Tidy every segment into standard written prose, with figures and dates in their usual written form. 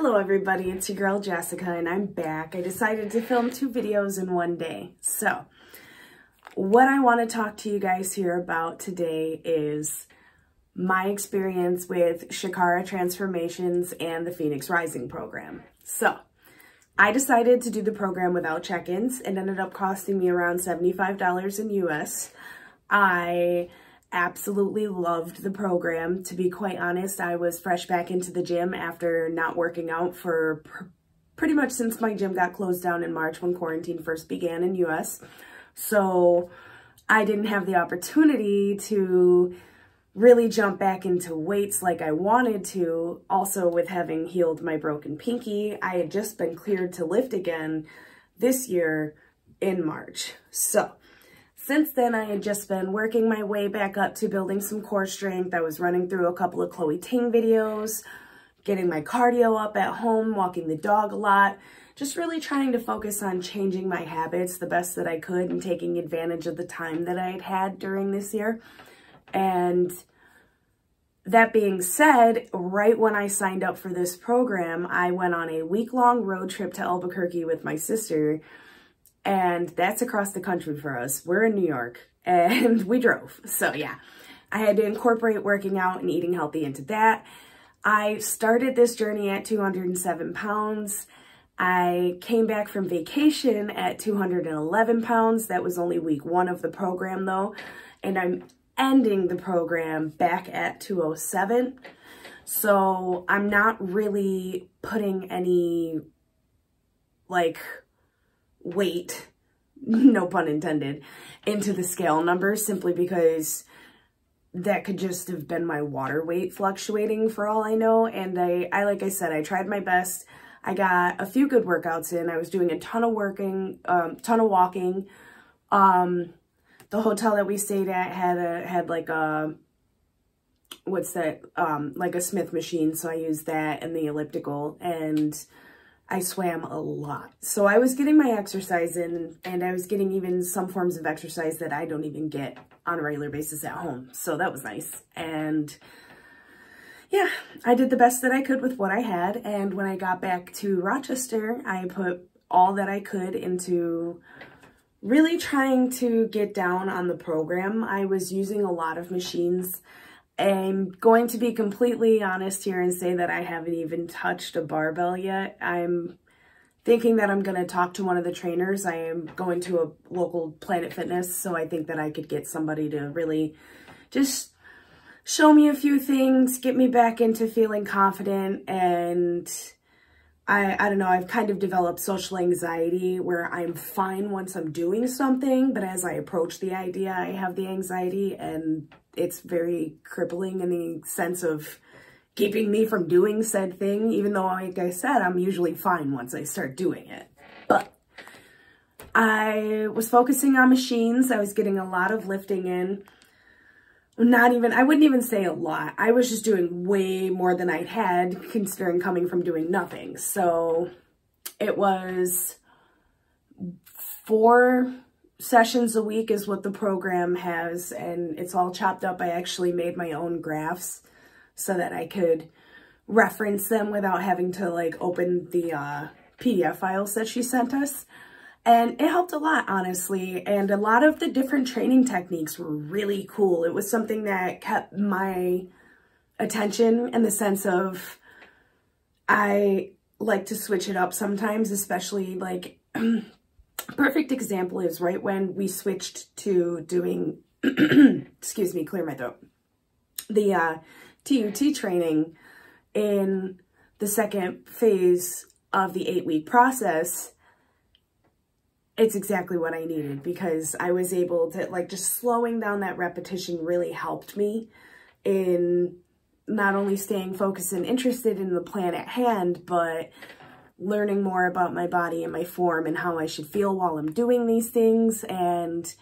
Hello everybody, it's your girl Jessica and I'm back. I decided to film 2 videos in one day. So, what I want to talk to you guys here about today is my experience with Chikara Transformations and the Pheonix Rising program. So, I decided to do the program without check-ins. It ended up costing me around $75 in US. I absolutely loved the program. To be quite honest, I was fresh back into the gym after not working out for pretty much since my gym got closed down in March when quarantine first began in US. So I didn't have the opportunity to really jump back into weights like I wanted to. Also, with having healed my broken pinky, I had just been cleared to lift again this year in March. So since then, I had just been working my way back up to building some core strength. I was running through a couple of Chloe Ting videos, getting my cardio up at home, walking the dog a lot, just really trying to focus on changing my habits the best that I could and taking advantage of the time that I had had during this year. And that being said, right when I signed up for this program, I went on a week-long road trip to Albuquerque with my sister. And that's across the country for us. We're in New York and we drove. So yeah, I had to incorporate working out and eating healthy into that. I started this journey at 207 pounds. I came back from vacation at 211 pounds. That was only week 1 of the program though. And I'm ending the program back at 207. So I'm not really putting any weight, no pun intended, into the scale number simply because that could just have been my water weight fluctuating for all I know. And I like I said, I tried my best. I got a few good workouts in. I was doing a ton of walking. The hotel that we stayed at had like a, what's that? Like a Smith machine. So I used that and the elliptical, and I swam a lot. So I was getting my exercise in, and I was getting even some forms of exercise that I don't even get on a regular basis at home. So that was nice. And yeah, I did the best that I could with what I had. And when I got back to Rochester, I put all that I could into really trying to get down on the program. I was using a lot of machines. I'm going to be completely honest here and say that I haven't even touched a barbell yet. I'm thinking that I'm going to talk to one of the trainers. I am going to a local Planet Fitness, so I think that I could get somebody to really just show me a few things, get me back into feeling confident. And I don't know, I've kind of developed social anxiety where I'm fine once I'm doing something, but as I approach the idea, I have the anxiety, and it's very crippling in the sense of keeping me from doing said thing, even though, like I said, I'm usually fine once I start doing it. But I was focusing on machines. I was getting a lot of lifting in. I wouldn't even say a lot. I was just doing way more than I'd had, considering coming from doing nothing. So it was 4 sessions a week is what the program has, and it's all chopped up. I actually made my own graphs so that I could reference them without having to open the PDF files that she sent us. And it helped a lot, honestly. And a lot of the different training techniques were really cool. It was something that kept my attention in the sense of I like to switch it up sometimes, especially perfect example is right when we switched to doing, excuse me, clear my throat, the TUT training in the second phase of the 8-week process. It's exactly what I needed, because I was able to, just slowing down that repetition really helped me in not only staying focused and interested in the plan at hand, but learning more about my body and my form and how I should feel while I'm doing these things. And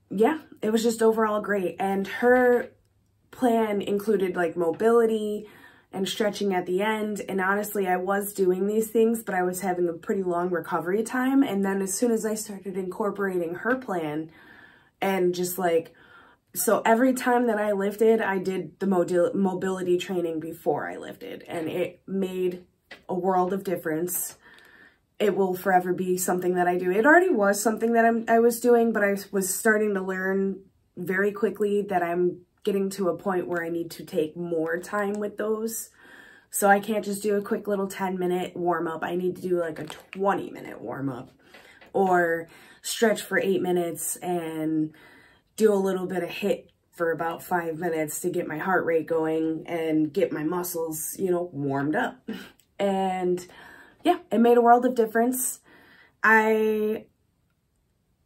yeah, it was just overall great. And her plan included mobility and stretching at the end. And honestly, I was doing these things, but I was having a pretty long recovery time. And then as soon as I started incorporating her plan and so every time that I lifted, I did the mobility training before I lifted, and it made a world of difference. It will forever be something that I do. It already was something that I was doing, but I was starting to learn very quickly that I'm getting to a point where I need to take more time with those. So I can't just do a quick little 10-minute warm-up. I need to do like a 20-minute warm-up, or stretch for 8 minutes and do a little bit of HIIT for about 5 minutes to get my heart rate going and get my muscles, you know, warmed up. And yeah, it made a world of difference.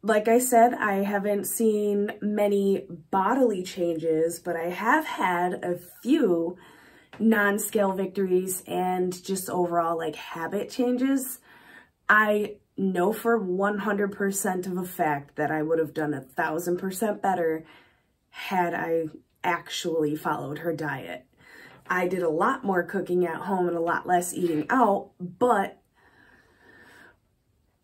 Like I said, I haven't seen many bodily changes, but I have had a few non-scale victories and just overall like habit changes. I know for 100% of a fact that I would have done 1,000% better had I actually followed her diet. I did a lot more cooking at home and a lot less eating out, but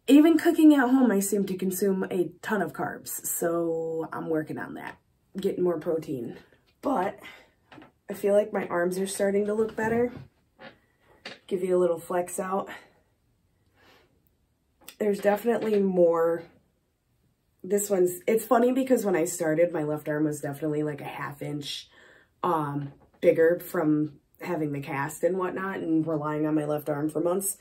even cooking at home, I seem to consume a ton of carbs. So I'm working on that, getting more protein. But I feel like my arms are starting to look better. Give you a little flex out. There's definitely more. This one's, it's funny because when I started, my left arm was definitely like a 1/2 inch bigger from having the cast and whatnot and relying on my left arm for months.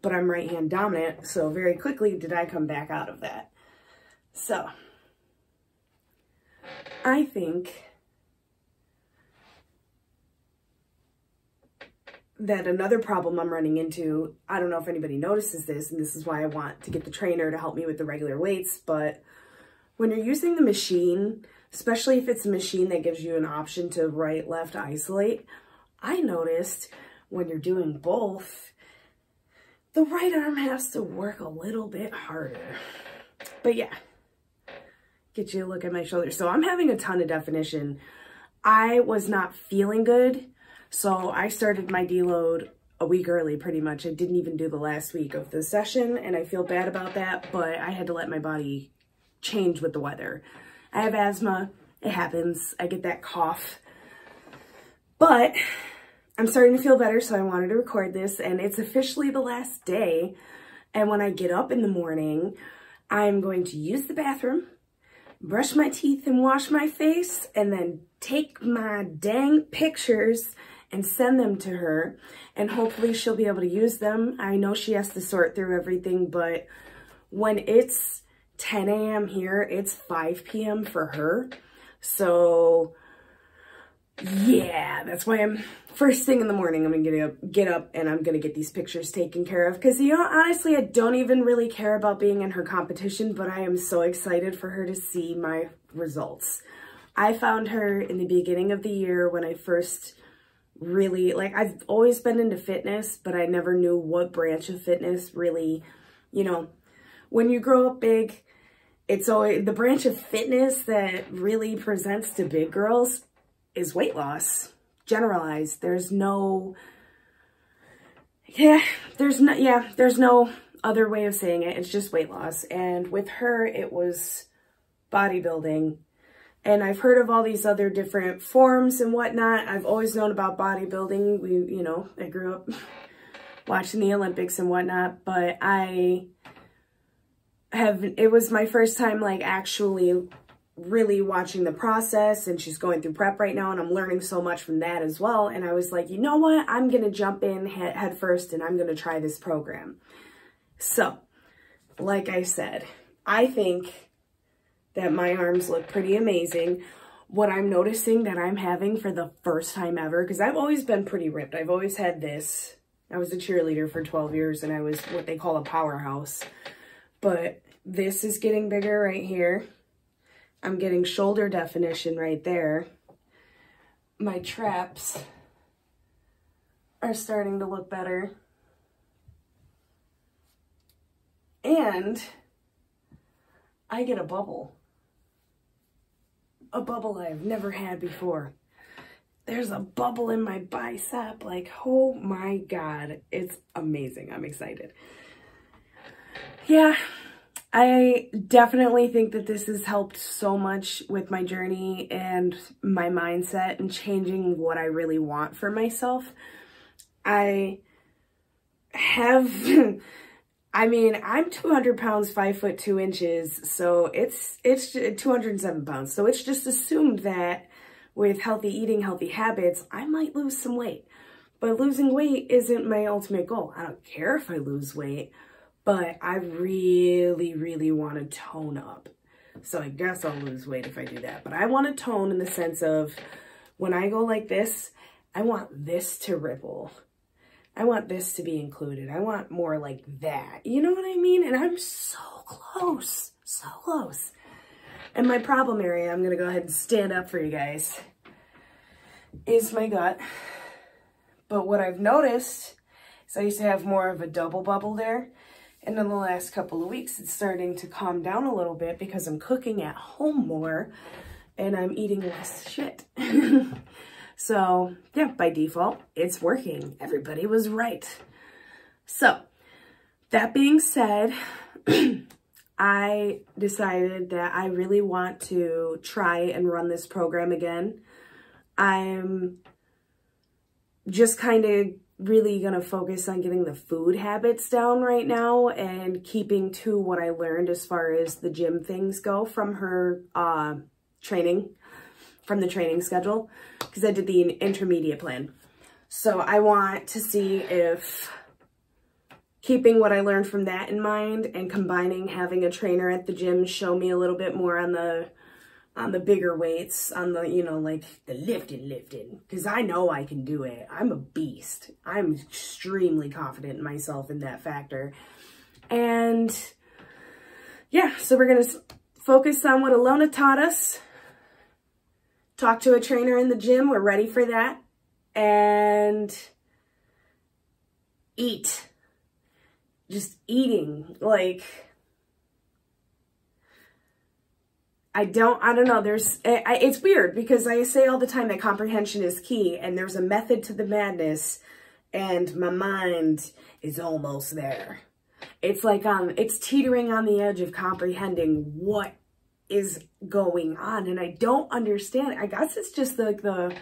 But I'm right hand dominant, so very quickly did I come back out of that. So I think that another problem I'm running into, I don't know if anybody notices this, and this is why I want to get the trainer to help me with the regular weights, but when you're using the machine, especially if it's a machine that gives you an option to right, left, isolate, I noticed when you're doing both, the right arm has to work a little bit harder. But yeah, get you a look at my shoulders. So I'm having a ton of definition. I was not feeling good, so I started my deload a week early pretty much. I didn't even do the last week of the session, and I feel bad about that, but I had to let my body change with the weather. I have asthma, it happens. I get that cough, but I'm starting to feel better, so I wanted to record this, and it's officially the last day. And when I get up in the morning, I'm going to use the bathroom, brush my teeth and wash my face, and then take my dang pictures and send them to her, and hopefully she'll be able to use them. I know she has to sort through everything, but when it's 10 a.m. here, it's 5 p.m. for her. So yeah, that's why I'm first thing in the morning, I'm gonna get up and I'm gonna get these pictures taken care of. Because, you know, honestly, I don't even really care about being in her competition, but I am so excited for her to see my results. I found her in the beginning of the year when I first really, like, I've always been into fitness, but I never knew what branch of fitness really, you know, when you grow up big, it's always the branch of fitness that really presents to big girls is weight loss, generalized. There's no other way of saying it. It's just weight loss. And with her, it was bodybuilding. And I've heard of all these other different forms and whatnot. I've always known about bodybuilding. You know, I grew up watching the Olympics and whatnot, but it was my first time like actually really watching the process, and she's going through prep right now, and I'm learning so much from that as well. And I was like, you know what? I'm going to jump in head first, and I'm going to try this program. So, like I said, I think that my arms look pretty amazing. What I'm noticing that I'm having for the first time ever, because I've always been pretty ripped. I've always had this. I was a cheerleader for 12 years, and I was what they call a powerhouse. But this is getting bigger right here. I'm getting shoulder definition right there. My traps are starting to look better. And I get a bubble. A bubble I've never had before. There's a bubble in my bicep. Like, oh my God. It's amazing. I'm excited. Yeah. I definitely think that this has helped so much with my journey and my mindset and changing what I really want for myself. I have, I mean, I'm 200 pounds, 5 foot 2 inches, so it's 207 pounds. So it's just assumed that with healthy eating, healthy habits, I might lose some weight. But losing weight isn't my ultimate goal. I don't care if I lose weight, but I really, really want to tone up. So I guess I'll lose weight if I do that. But I want to tone in the sense of when I go like this, I want this to ripple. I want this to be included. I want more like that. You know what I mean? And I'm so close, so close. And my problem area, I'm going to go ahead and stand up for you guys, is my gut. But what I've noticed is I used to have more of a double bubble there. And in the last couple of weeks, it's starting to calm down a little bit because I'm cooking at home more and I'm eating less shit. So yeah, by default, it's working. Everybody was right. So that being said, I decided that I really want to try and run this program again. I'm just kind of really going to focus on getting the food habits down right now and keeping to what I learned as far as the gym things go from her training, from the training schedule, because I did the intermediate plan. So I want to see if keeping what I learned from that in mind and combining having a trainer at the gym show me a little bit more on the bigger weights, on the, you know, like the lifting, because I know I can do it. I'm a beast. I'm extremely confident in myself in that factor. And yeah, so we're going to focus on what Alona taught us. Talk to a trainer in the gym. We're ready for that. And eat. Just eating, like, I don't know, it's weird because I say all the time that comprehension is key and there's a method to the madness and my mind is almost there. It's like, it's teetering on the edge of comprehending what is going on and I don't understand it. I guess it's just like the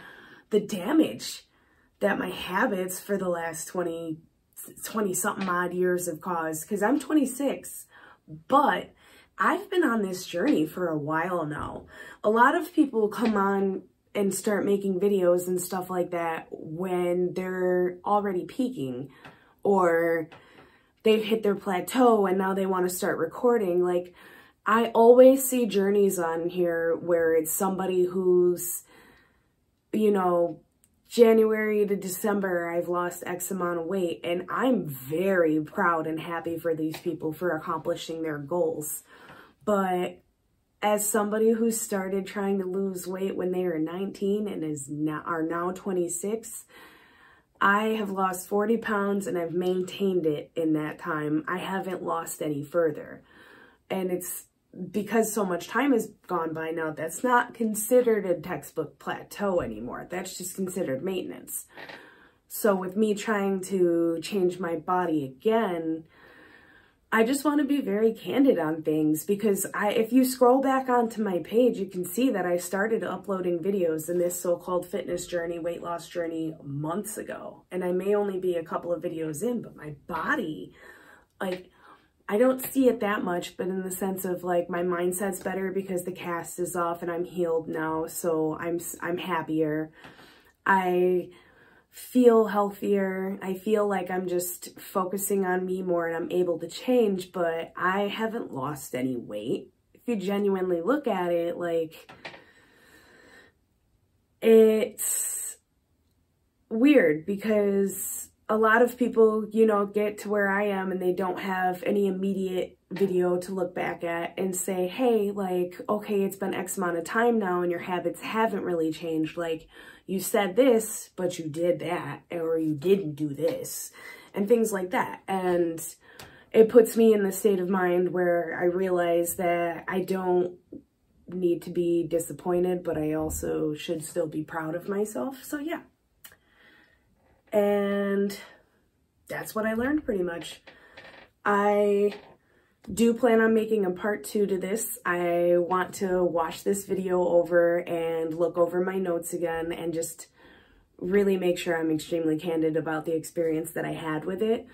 damage that my habits for the last 20 something odd years have caused, because I'm 26, but I've been on this journey for a while now. A lot of people come on and start making videos and stuff like that when they're already peaking or they've hit their plateau and now they want to start recording. Like, I always see journeys on here where it's somebody who's, you know, January to December, I've lost X amount of weight, and I'm very proud and happy for these people for accomplishing their goals. But as somebody who started trying to lose weight when they were 19 and are now 26, I have lost 40 pounds and I've maintained it in that time. I haven't lost any further. And it's because so much time has gone by now, that's not considered a textbook plateau anymore. That's just considered maintenance. So with me trying to change my body again, I just want to be very candid on things because if you scroll back onto my page, you can see that I started uploading videos in this so-called fitness journey, weight loss journey months ago. And I may only be a couple of videos in, but my body, like, I don't see it that much, but in the sense of like my mindset's better because the cast is off and I'm healed now. So I'm happier. I feel healthier. I feel like I'm just focusing on me more and I'm able to change, but I haven't lost any weight. If you genuinely look at it, like, it's weird because a lot of people, you know, get to where I am and they don't have any immediate video to look back at and say, hey, like, okay, it's been X amount of time now and your habits haven't really changed. Like, you said this, but you did that, or you didn't do this, and things like that. And it puts me in the state of mind where I realize that I don't need to be disappointed, but I also should still be proud of myself. So yeah. And that's what I learned pretty much. I do plan on making a part 2 to this. I want to watch this video over and look over my notes again and just really make sure I'm extremely candid about the experience that I had with it.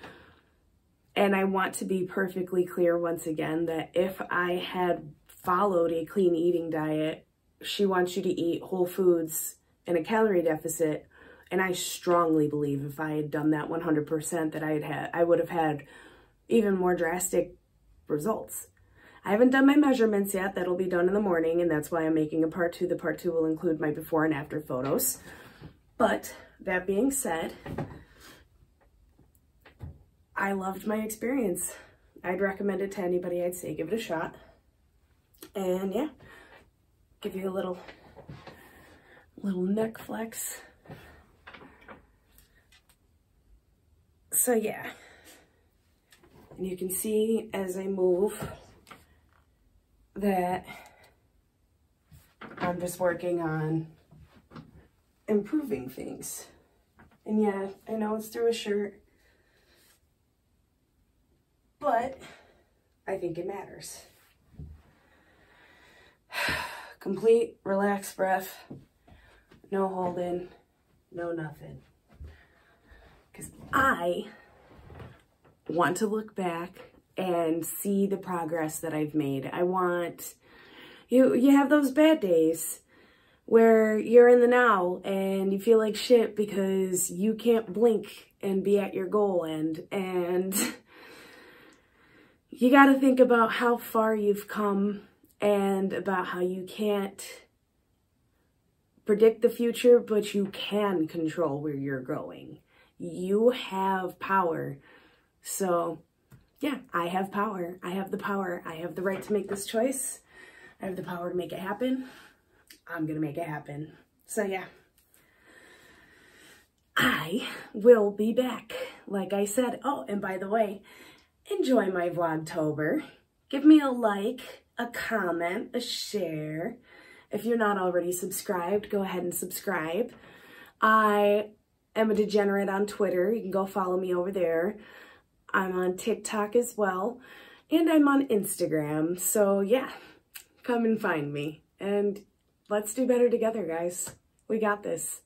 And I want to be perfectly clear once again that if I had followed a clean eating diet, she wants you to eat whole foods in a calorie deficit. And I strongly believe if I had done that 100% that I would have had even more drastic results. I haven't done my measurements yet. That'll be done in the morning, and that's why I'm making a part 2. The part 2 will include my before and after photos. But that being said, I loved my experience. I'd recommend it to anybody. I'd say give it a shot. And yeah, give you a little neck flex. So yeah, and you can see as I move that I'm just working on improving things. And yeah, I know it's through a shirt, but I think it matters. Complete relaxed breath, no holding, no nothing. Because I want to look back and see the progress that I've made. I want, you have those bad days where you're in the now and you feel like shit because you can't blink and be at your goal end. And you got to think about how far you've come and about how you can't predict the future, but you can control where you're going. You have power. So yeah, I have power. I have the power. I have the right to make this choice. I have the power to make it happen. I'm going to make it happen. So yeah, I will be back. Like I said, oh, and by the way, enjoy my Vlogtober. Give me a like, a comment, a share. If you're not already subscribed, go ahead and subscribe. I am a degenerate on Twitter. You can go follow me over there. I'm on TikTok as well, and I'm on Instagram. So yeah, come and find me, and let's do better together, guys. We got this.